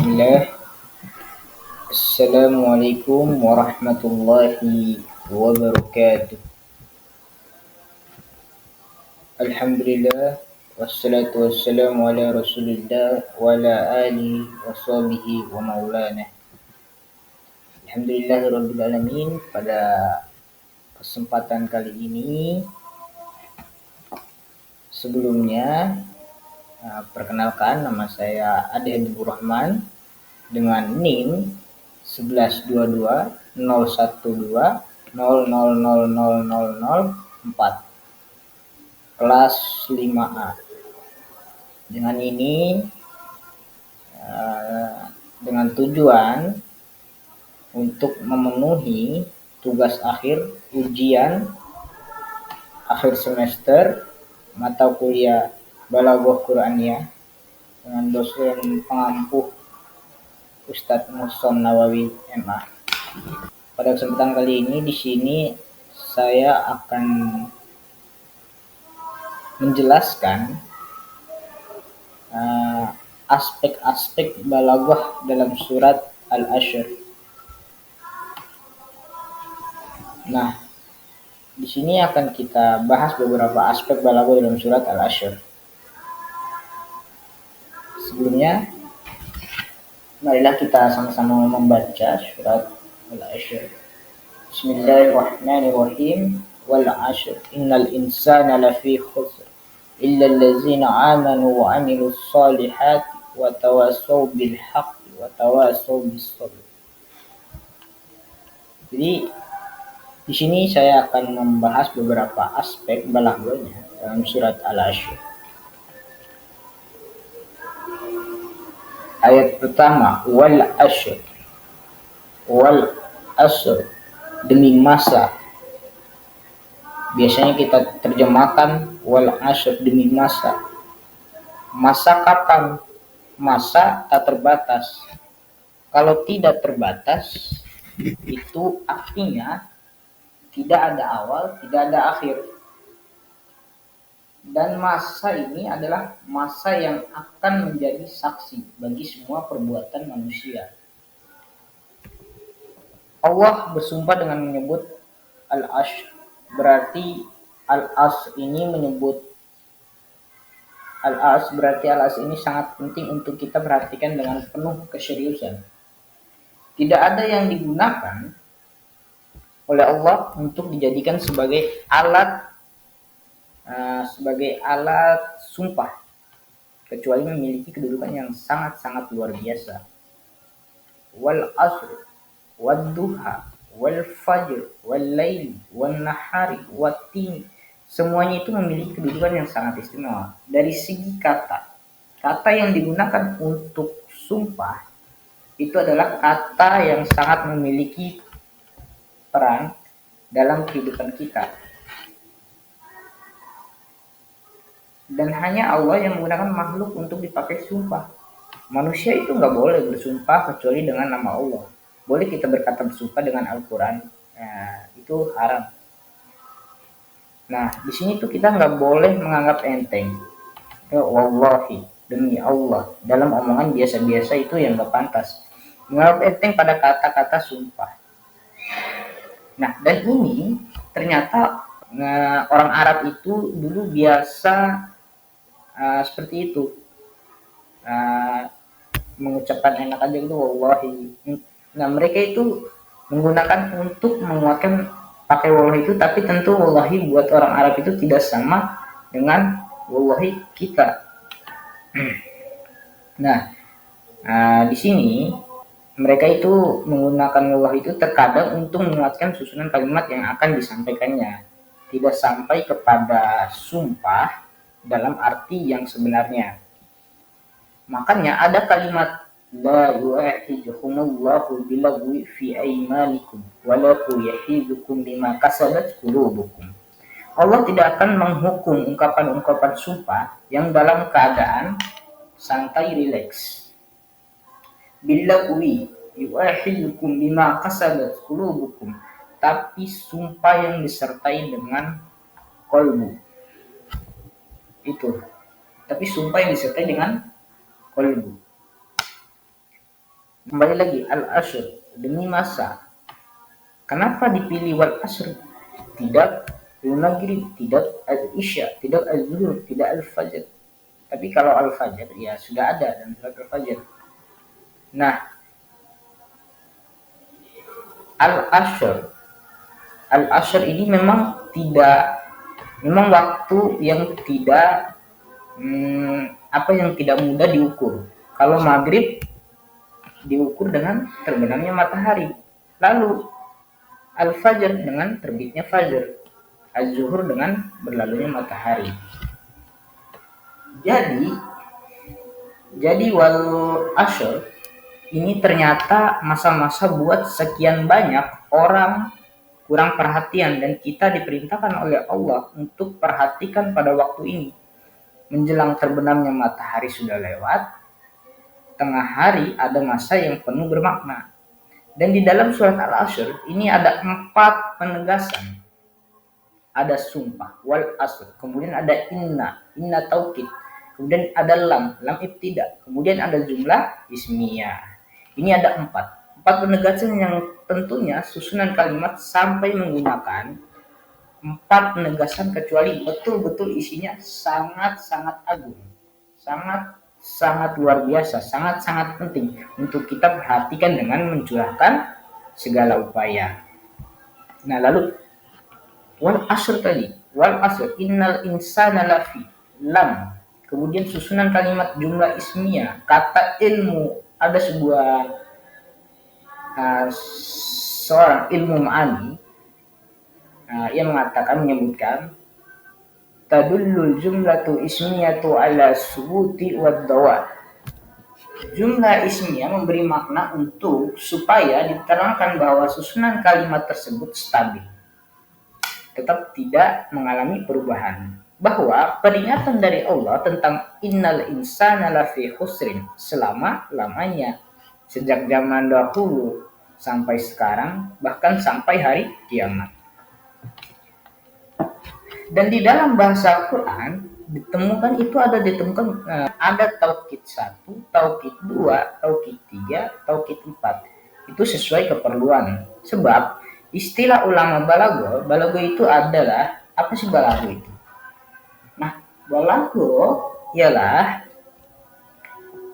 Bismillah. Assalamualaikum warahmatullahi wabarakatuh. Alhamdulillah. Wassalatu wassalamu ala rasulillah wa ala alihi wa sahbihi wa maulana. Alhamdulillahirabbil alamin. Pada kesempatan kali ini sebelumnya perkenalkan, nama saya Ade Habibur Rahman dengan NIM 11220120000004 kelas 5A. Dengan ini dengan tujuan untuk memenuhi tugas akhir ujian akhir semester mata kuliah Balaghah Quraniyah dengan dosen pengampu Ustadz Muhson Nawawi MA. Pada kesempatan kali ini di sini saya akan menjelaskan aspek-aspek balaghah dalam surat Al-Ashr. Nah, di sini akan kita bahas beberapa aspek balaghah dalam surat Al-Ashr. Sebelumnya, marilah kita sama-sama membaca surat Al-Ashr. Bismillahirrahmanirrahim. Wal 'ashr innal insana lafi khusr illa allazina amanu wa 'amilus solihati wa tawassaw bil haqqi wa tawassaw bis sabr. Jadi di sini saya akan membahas beberapa aspek balaghahnya dalam surat Al-Ashr. Ayat pertama, wal ashr. Wal ashr, demi masa. Biasanya kita terjemahkan wal ashr, demi masa. Masa kapan? Masa tak terbatas. Kalau tidak terbatas, itu artinya tidak ada awal, tidak ada akhir. Dan masa ini adalah masa yang akan menjadi saksi bagi semua perbuatan manusia. Allah bersumpah dengan menyebut Al-Ashr. Berarti Al-Ashr ini sangat penting untuk kita perhatikan dengan penuh keseriusan. Tidak ada yang digunakan oleh Allah untuk dijadikan sebagai alat sumpah, kecuali memiliki kedudukan yang sangat-sangat luar biasa. Wal asr, wad duha, wal fajr, wal laili, wan nahari, wat tin. Semuanya itu memiliki kedudukan yang sangat istimewa. Dari segi kata yang digunakan untuk sumpah itu adalah kata yang sangat memiliki peran dalam kehidupan kita. Dan hanya Allah yang menggunakan makhluk untuk dipakai sumpah. Manusia itu nggak boleh bersumpah kecuali dengan nama Allah. Boleh kita berkata bersumpah dengan Al-Quran, itu haram. Nah, di sini tuh kita nggak boleh menganggap enteng. Wallahi, demi Allah, dalam omongan biasa-biasa itu yang nggak pantas. Menganggap enteng pada kata-kata sumpah. Nah, dan ini ternyata orang Arab itu dulu biasa seperti itu, mengucapkan enak aja gitu, wallahi. Nah, mereka itu menggunakan untuk menguatkan pakai wallahi itu, tapi tentu wallahi buat orang Arab itu tidak sama dengan wallahi kita. Nah, di sini mereka itu menggunakan wallahi itu terkadang untuk menguatkan susunan kalimat yang akan disampaikannya, tidak sampai kepada sumpah dalam arti yang sebenarnya. Makanya ada kalimat la yu'ahidukumullahu bilagwi fi aymanikum walaku yahidukum bima kasabat qulubukum. Allah tidak akan menghukum ungkapan-ungkapan sumpah yang dalam keadaan santai, rileks. Bilagwi yu'ahidukum bima kasabat qulubukum, tapi sumpah yang disertai dengan kolbu. Itu. Tapi sumpah yang disertai dengan kolbu. Kembali lagi al-ashr, demi masa. Kenapa dipilih wal ashr? Tidak al-maghrib, tidak al-isya, tidak al-zuhur, tidak al-fajr. Tapi kalau al-fajr ya sudah ada dan surat al-fajr. Nah, al-ashr, al-ashr ini memang tidak, memang waktu yang tidak apa yang tidak mudah diukur. Kalau maghrib diukur dengan terbenamnya matahari. Lalu al-fajr dengan terbitnya fajr. Az-zuhur dengan berlalunya matahari. Jadi, wal ashr ini ternyata masa-masa buat sekian banyak orang kurang perhatian, dan kita diperintahkan oleh Allah untuk perhatikan pada waktu ini. Menjelang terbenamnya matahari sudah lewat, tengah hari ada masa yang penuh bermakna. Dan di dalam surat Al-Ashr ini ada 4 penegasan. Ada sumpah, wal asr, kemudian ada inna taukid, kemudian ada lam ibtida, kemudian ada jumlah ismiyah. Ini ada 4 penegasan yang tentunya susunan kalimat sampai menggunakan 4 penegasan, kecuali betul-betul isinya sangat-sangat agung, sangat luar biasa, sangat penting untuk kita perhatikan dengan mencurahkan segala upaya. Nah, lalu wal asr tadi, wal asr innal insana lafi lam, kemudian susunan kalimat jumlah ismiyah, kata ilmu, ada sebuah seorang ilmu ma'ani yang menyebutkan tadullul jumlatu ismiyatu ala subuti wad dawat. Jumlah ismiyah memberi makna untuk supaya diterangkan bahwa susunan kalimat tersebut stabil, tetap tidak mengalami perubahan. Bahwa peringatan dari Allah tentang innal insana lafi khusrin selama-lamanya, sejak zaman dahulu sampai sekarang, bahkan sampai hari kiamat. Dan di dalam bahasa Quran ditemukan ada taukid 1, taukid 2, taukid 3, taukid 4. Itu sesuai keperluan. Sebab istilah ulama balago itu adalah, apa sih balago itu? Nah, balago ialah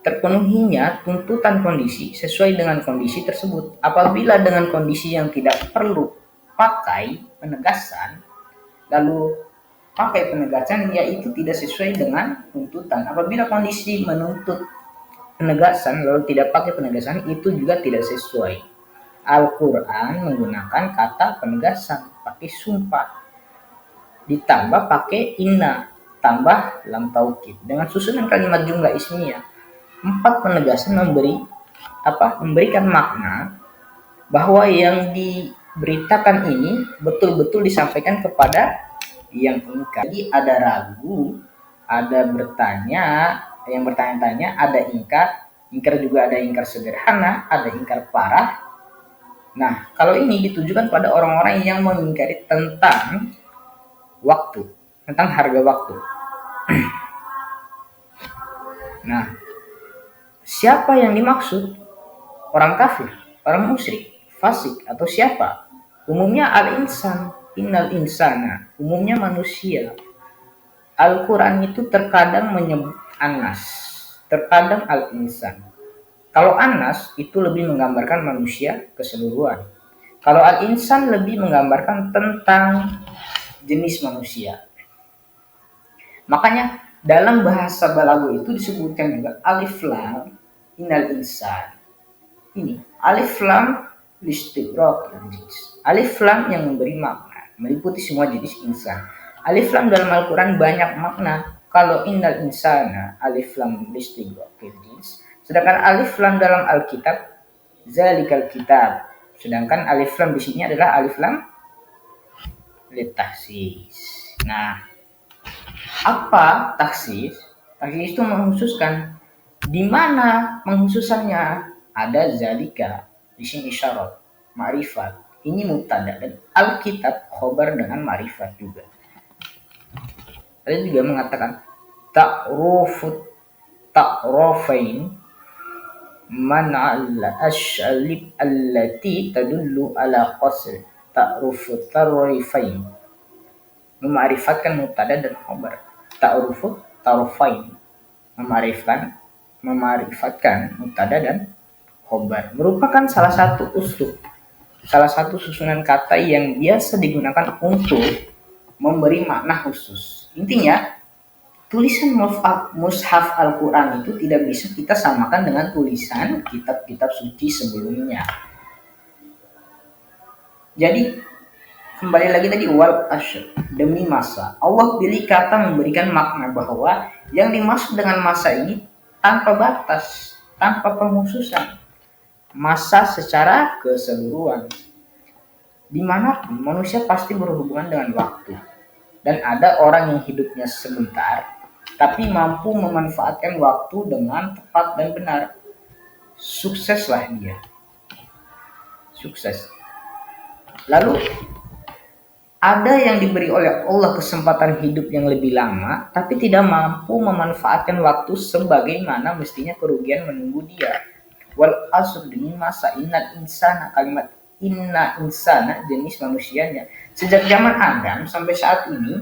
terpenuhinya tuntutan kondisi sesuai dengan kondisi tersebut. Apabila dengan kondisi yang tidak perlu pakai penegasan, lalu pakai penegasan, yaitu tidak sesuai dengan tuntutan. Apabila kondisi menuntut penegasan lalu tidak pakai penegasan, itu juga tidak sesuai. Al-Quran menggunakan kata penegasan, pakai sumpah, ditambah pakai inna, tambah lam taukid dengan susunan kalimat jumlah ismiyah. 4 penegasan memberikan makna bahwa yang diberitakan ini betul-betul disampaikan kepada yang ingkar. Jadi ada ragu, ada yang bertanya-tanya, ada ingkar juga, ada ingkar sederhana, ada ingkar parah. Nah, kalau ini ditujukan pada orang-orang yang mengingkari tentang waktu, tentang harga waktu. Nah, siapa yang dimaksud? Orang kafir, orang musyrik, fasik, atau siapa? Umumnya al-insan, innal insana, umumnya manusia. Al-Quran itu terkadang menyebut Anas, terkadang al-insan. Kalau Anas itu lebih menggambarkan manusia keseluruhan. Kalau al-insan lebih menggambarkan tentang jenis manusia. Makanya dalam bahasa balago itu disebutkan juga alif lam innal insan. Ini alif lam listighraq, alif lam yang memberi makna, meliputi semua jenis insan. Alif lam dalam Al-Quran banyak makna. Kalau innal insana alif lam listighraq, sedangkan alif lam dalam Alkitab zalikal kitab. Sedangkan alif lam di sini adalah alif lam litahsis. Nah, apa taksis? Taksis itu mengkhususkan. Di mana pengkhususannya? Ada zalika, di sini syarat, ma'rifat. Ini mubtada, dan Alkitab khobar dengan ma'rifat juga. Ada juga mengatakan ta'rofain. man'al asy'alib allati tadullu ala qasr ta'rufu tarrifain, memarifatkan mubtada dan khabar. Ta'rufu tarfain, memarifatkan mubtada dan khabar merupakan salah satu susunan kata yang biasa digunakan untuk memberi makna khusus. Intinya, tulisan mushaf Al-Quran itu tidak bisa kita samakan dengan tulisan kitab-kitab suci sebelumnya. Jadi kembali lagi tadi, wal asyr, demi masa. Allah pilih kata memberikan makna bahwa yang dimaksud dengan masa ini tanpa batas, tanpa penghususan, masa secara keseluruhan. Dimanapun manusia pasti berhubungan dengan waktu, dan ada orang yang hidupnya sebentar tapi mampu memanfaatkan waktu dengan tepat dan benar. Sukseslah dia, sukses. Lalu ada yang diberi oleh Allah kesempatan hidup yang lebih lama tapi tidak mampu memanfaatkan waktu sebagaimana mestinya, kerugian menunggu dia. Wal asr, demi masa. Innal insana, kalimat inna insana jenis manusianya, sejak zaman Adam sampai saat ini,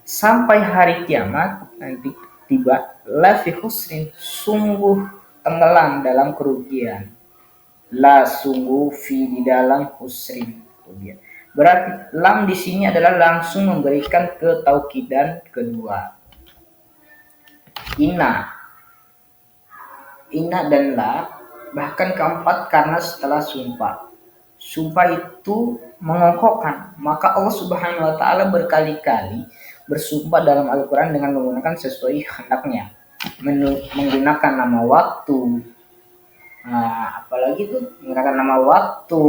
sampai hari kiamat nanti tiba, lafi husrin, sungguh tenggelam dalam kerugian. La, sungguh, fi, di dalam, husrin, kerugian. Berarti lam di sini adalah langsung memberikan ketaukidan kedua. Inna dan la, bahkan keempat karena setelah sumpah. Sumpah itu mengokohkan, maka Allah Subhanahu wa taala berkali-kali bersumpah dalam Al-Quran dengan menggunakan sesuai hendaknya, menggunakan nama waktu. Nah, apalagi tuh menggunakan nama waktu,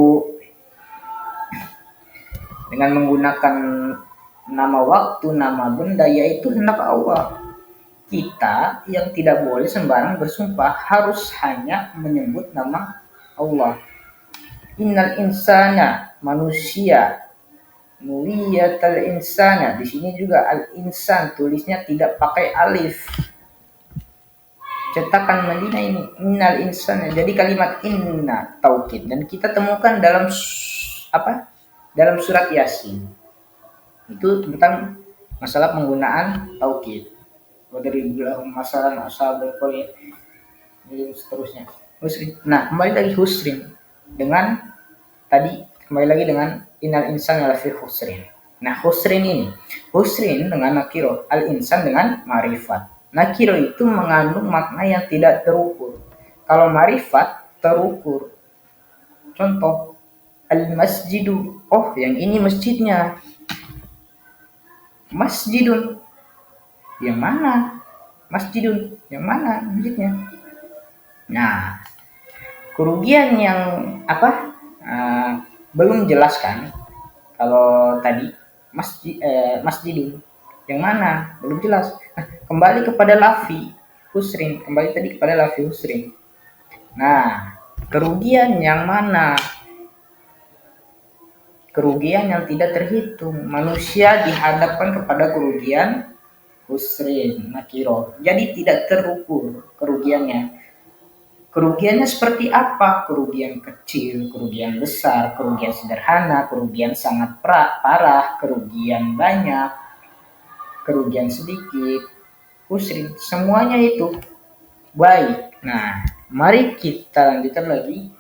dengan menggunakan nama waktu, nama benda, yaitu hendak Allah. Kita yang tidak boleh sembarang bersumpah, harus hanya menyebut nama Allah. Innal insana, manusia. Nuliyatal insana, di sini juga al insan tulisnya tidak pakai alif. Cetakan Madinah ini innal insana. Jadi kalimat inna taukid, dan kita temukan dalam dalam surat Yasin. Itu tentang masalah penggunaan taukid. Dari masalah berkoin dan seterusnya. Husrin. Nah, kembali lagi husrin dengan tadi, kembali lagi dengan innal insana lafi husrin. Nah, husrin dengan nakiro, al insan dengan marifat. Nakiro itu mengandung makna yang tidak terukur. Kalau marifat terukur. Contoh, al masjidu, oh yang ini masjidnya. Masjidun, yang mana? Masjidun, yang mana masjidnya? Nah, kerugian yang belum jelaskan. Kalau tadi masjidun, yang mana belum jelas. Nah, kembali kepada lafi husrin, Nah, kerugian yang mana? Kerugian yang tidak terhitung. Manusia dihadapkan kepada kerugian husrin, nakiro, jadi tidak terukur kerugiannya. Kerugiannya seperti apa? Kerugian kecil, kerugian besar, kerugian sederhana, kerugian sangat parah, kerugian banyak, kerugian sedikit, husrin, semuanya itu baik. Nah, mari kita lanjutkan lagi.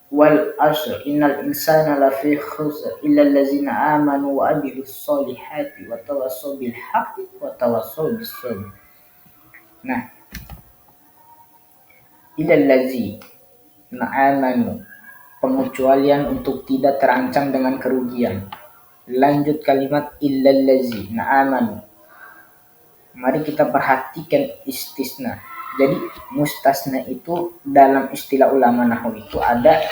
Wal asr, innal insana lafi khusr illa allazina amanu wa amilus solihati wa tawassaw bil haqqi wa tawassaw bis sabr. Nah, ilallazi na'amanu, pengecualian untuk tidak terancam dengan kerugian. Lanjut kalimat ilallazi na'amanu. Mari kita perhatikan istisna. Jadi mustasna itu dalam istilah ulama nahwu itu ada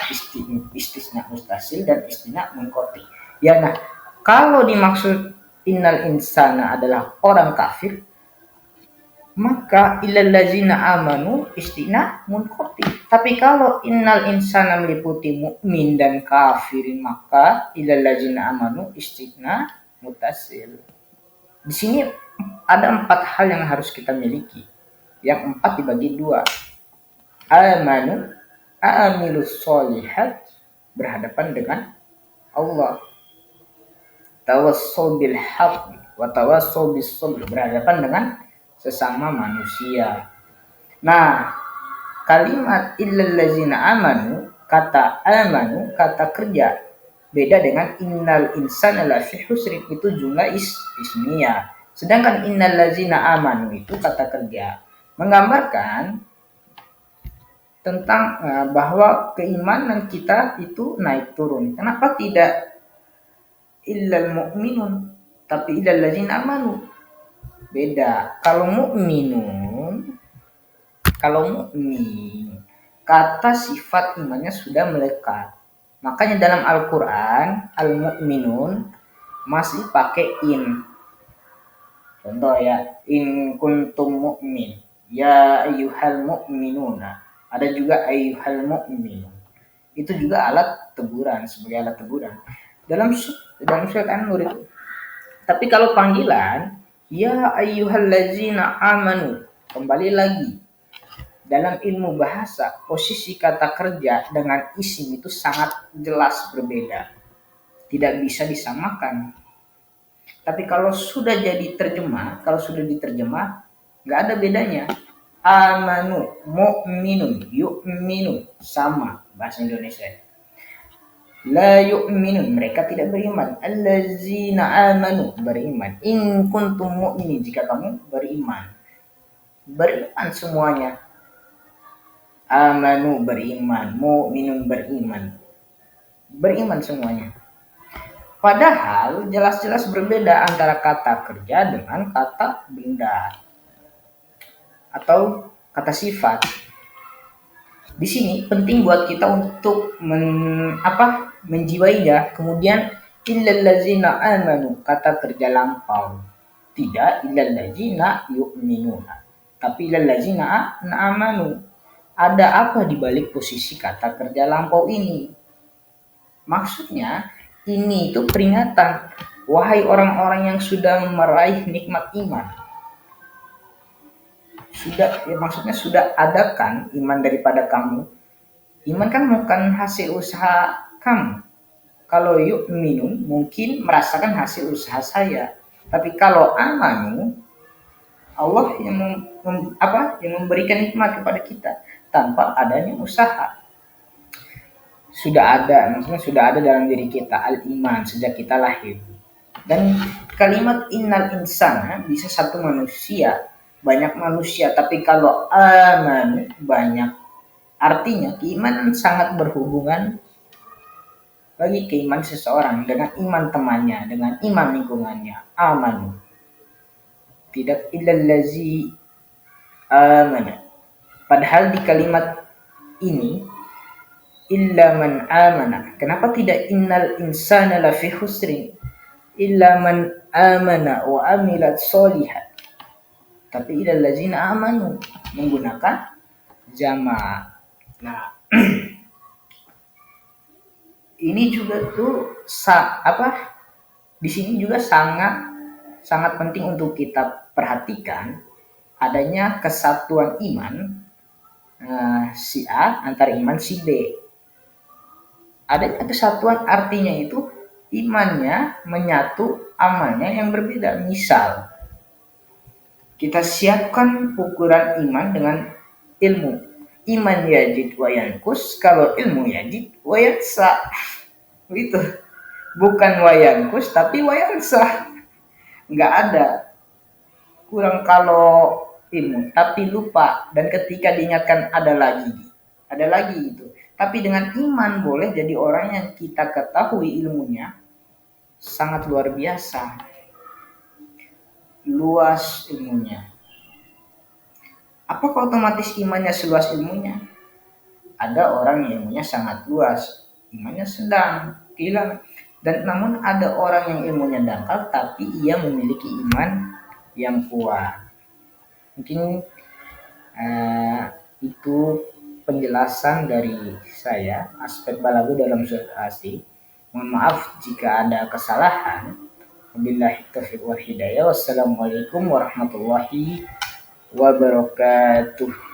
istisna mustasil dan istisna munqati. Ya, nah, kalau dimaksud innal insana adalah orang kafir, maka illal ladzina amanu istina munqati. Tapi kalau innal insana meliputi mukmin dan kafirin, maka illal ladzina amanu istina mutasil. Di sini ada 4 hal yang harus kita miliki. Yang 4 dibagi 2. amanu amilus solihat, berhadapan dengan Allah. Tawassaw bil haqq wa tawassaw bis sabr, berhadapan dengan sesama manusia. Nah, kalimat illal ladzina amanu, kata amanu, kata kerja, beda dengan innal insana lafi husrin, itu jumlah ismiyah. Sedangkan innal ladzina amanu itu kata kerja, menggambarkan tentang bahwa keimanan kita itu naik turun. Kenapa tidak illal mu'minun tapi illal ladzina amanu? Beda. Kalau mukmin, kata sifat imannya sudah melekat. Makanya dalam Al-Qur'an al-mu'minun masih pakai in. Contoh ya, in kuntum mu'min, ya ayyuhal mu'minuna. Ada juga ayyuhal mu'min. Itu juga alat teguran, sebagai alat teguran. Dalam surat An-Nur itu. Tapi kalau panggilan, ya ayyuhallazina amanu, kembali lagi. Dalam ilmu bahasa, posisi kata kerja dengan isim itu sangat jelas berbeda. Tidak bisa disamakan. Tapi kalau sudah jadi terjemah, kalau sudah diterjemah, nggak ada bedanya. Amanu, mu'minun, yu'minu, sama bahasa Indonesia. La yu'minun, mereka tidak beriman. Allazina amanu, beriman. In kuntum mu'minin, jika kamu beriman. Beriman semuanya. Amanu, beriman. Mu'minun, beriman. Beriman semuanya. Padahal jelas-jelas berbeda antara kata kerja dengan kata benda atau kata sifat. Di sini penting buat kita untuk menjiwainya. Kemudian illal ladzina amanu, kata kerja lampau. Tidak illal ladzina yu'minuna, tapi illal ladzina amanu. Ada apa di balik posisi kata kerja lampau ini? Maksudnya ini itu peringatan, wahai orang-orang yang sudah meraih nikmat iman. Maksudnya sudah adakan iman daripada kamu. Iman kan bukan hasil usaha kamu. Kalau yu'minun mungkin merasakan hasil usaha saya. Tapi kalau amanu, Allah yang memberikan nikmat kepada kita tanpa adanya usaha. Maksudnya sudah ada dalam diri kita al-iman sejak kita lahir. Dan kalimat innal insana bisa satu manusia, banyak manusia, tapi kalau aman banyak, artinya keimanan sangat berhubungan bagi keimanan seseorang dengan iman temannya, dengan iman lingkungannya. Aman, tidak illallazi amana. Padahal di kalimat ini illa man amana, kenapa tidak innal insana lafi husrin, illa man amana wa amilat solihat, tapi illal ladzina amanu, menggunakan jama'. Nah, ini juga tuh di sini juga sangat penting untuk kita perhatikan adanya kesatuan iman si A antar iman si B. Ada kesatuan, artinya itu imannya menyatu, amalnya yang berbeda. Misal kita siapkan ukuran iman dengan ilmu. Iman yajid wa yankus, kalau ilmu yajid wa yansa. Itu bukan wa yankus tapi wa yansa. Enggak ada kurang kalau ilmu tapi lupa, dan ketika diingatkan ada lagi itu. Tapi dengan iman boleh jadi orang yang kita ketahui ilmunya sangat luar biasa, luas ilmunya. Apakah otomatis imannya seluas ilmunya? Ada orang yang ilmunya sangat luas, imannya sedang, hilang. Dan namun ada orang yang ilmunya dangkal tapi ia memiliki iman yang kuat. Mungkin itu penjelasan dari saya aspek balagu dalam surat Asy. Mohon maaf jika ada kesalahan. Wabillahi taufiq wal hidayah. Wassalamualaikum warahmatullahi wabarakatuh.